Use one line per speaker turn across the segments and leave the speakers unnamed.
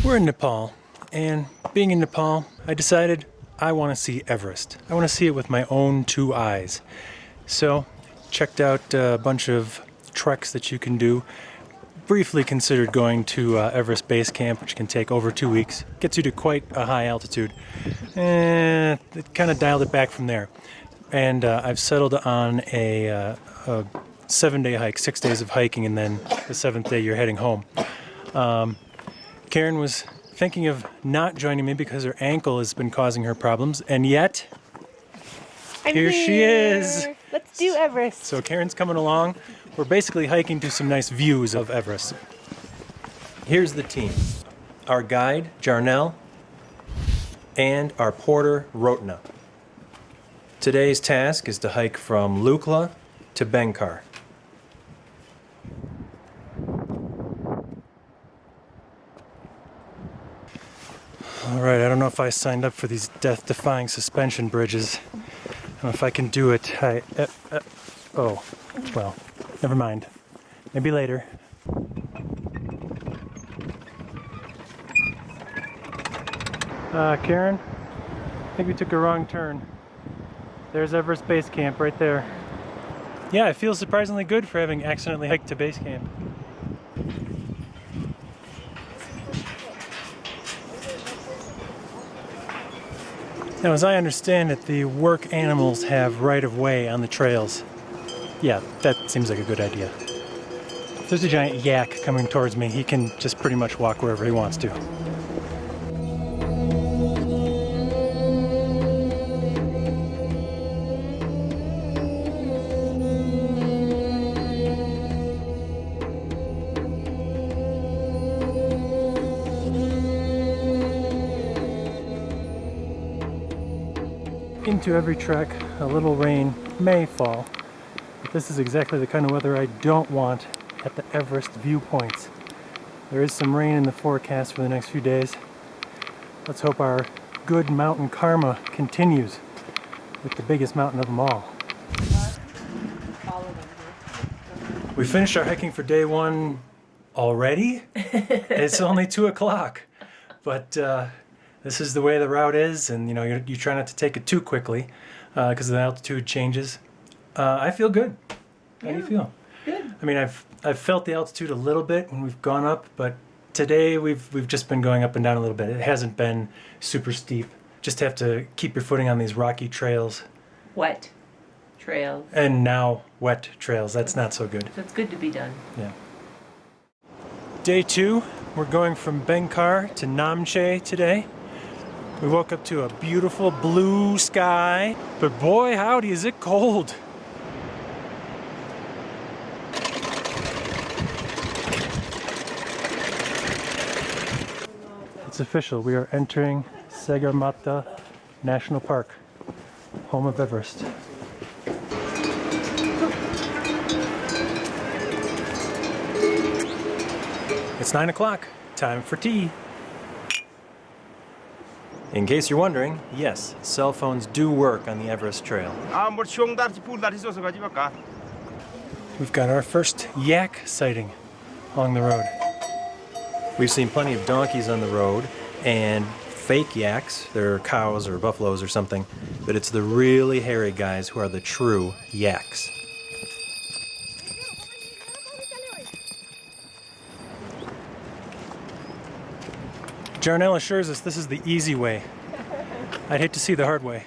We're in Nepal, and being in Nepal, I decided I want to see Everest. I want to see it with my own two eyes. So, checked out a bunch of treks that you can do. Briefly considered going to Everest Base Camp, which can take over 2 weeks. Gets you to quite a high altitude. And it kind of dialed it back from there. And I've settled on a 7-day hike, 6 days of hiking, and then the 7th day you're heading home. Karen was thinking of not joining me because her ankle has been causing her problems, and yet here she is.
Let's do Everest.
So Karen's coming along. We're basically hiking to some nice views of Everest. Here's the team. Our guide, Jarnell, and our porter, Rotna. Today's task is to hike from Lukla to Benkar. Alright, I don't know if I signed up for these death-defying suspension bridges. I don't know if I can do it. Oh, well, never mind. Maybe later. Karen, I think we took a wrong turn. There's Everest Base Camp right there. Yeah, I feel surprisingly good for having accidentally hiked to base camp. Now, as I understand it, the work animals have right-of-way on the trails. Yeah, that seems like a good idea. If there's a giant yak coming towards me, he can just pretty much walk wherever he wants to. Into every trek, a little rain may fall, but this is exactly the kind of weather I don't want at the Everest viewpoints. There is some rain in the forecast for the next few days. Let's hope our good mountain karma continues with the biggest mountain of them all. We finished our hiking for day one already? It's only 2 o'clock, but this is the way the route is, and you try not to take it too quickly because the altitude changes. I feel good. How do you feel?
Good.
I mean, I've felt the altitude a little bit when we've gone up, but today we've just been going up and down a little bit. It hasn't been super steep. Just have to keep your footing on these rocky trails.
Wet trails.
And now wet trails. That's not so good.
So it's good to be done.
Yeah. Day 2, we're going from Benkar to Namche today. We woke up to a beautiful blue sky, but boy howdy is it cold. It's official, we are entering Sagarmatha National Park, home of Everest. It's 9 o'clock, time for tea. In case you're wondering, yes, cell phones do work on the Everest Trail. We've got our first yak sighting along the road. We've seen plenty of donkeys on the road and fake yaks. They're cows or buffaloes or something, but it's the really hairy guys who are the true yaks. Jarnell assures us this is the easy way. I'd hate to see the hard way.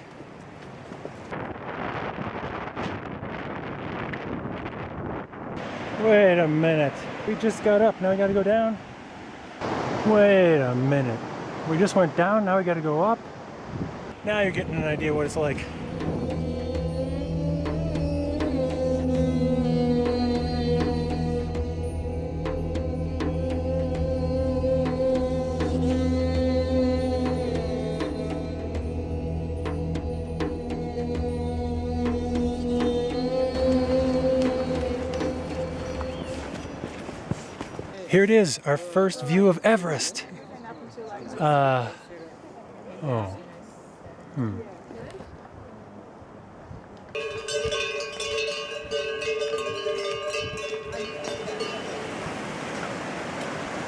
Wait a minute. We just got up, now we gotta go down? Wait a minute. We just went down, now we gotta go up? Now you're getting an idea what it's like. Here it is, our first view of Everest.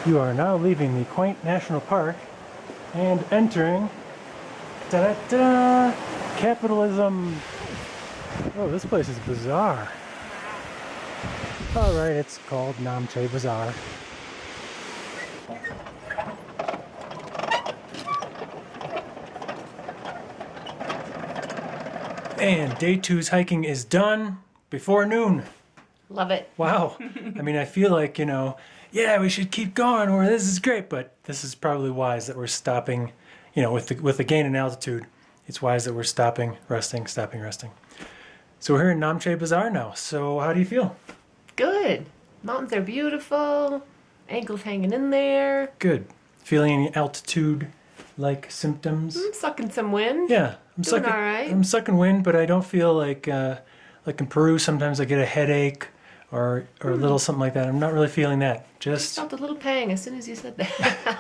You are now leaving the quaint national park and entering da-da-da, capitalism. Oh, this place is bizarre. Alright, it's called Namche Bazaar. And day 2's hiking is done before noon.
Love it.
Wow. I mean, I feel like, yeah, we should keep going, or this is great, but this is probably wise that we're stopping, with the gain in altitude. It's wise that we're stopping, resting. So we're here in Namche Bazaar now. So how do you feel?
Good. Mountains are beautiful. Ankles hanging in there.
Good. Feeling any altitude-like symptoms?
I'm sucking some wind.
Yeah, I'm
Doing
sucking.
all right.
I'm sucking wind, but I don't feel like in Peru. Sometimes I get a headache or a little something like that. I'm not really feeling that. Just
Felt a little pang as soon as you said that.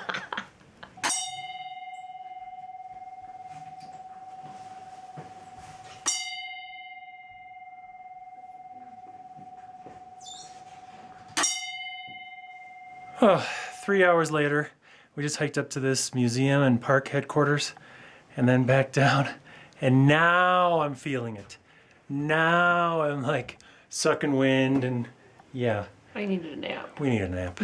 3 hours later, we just hiked up to this museum and park headquarters, and then back down. And now I'm feeling it. Now I'm like sucking wind, and yeah,
I needed a nap.
we need a nap.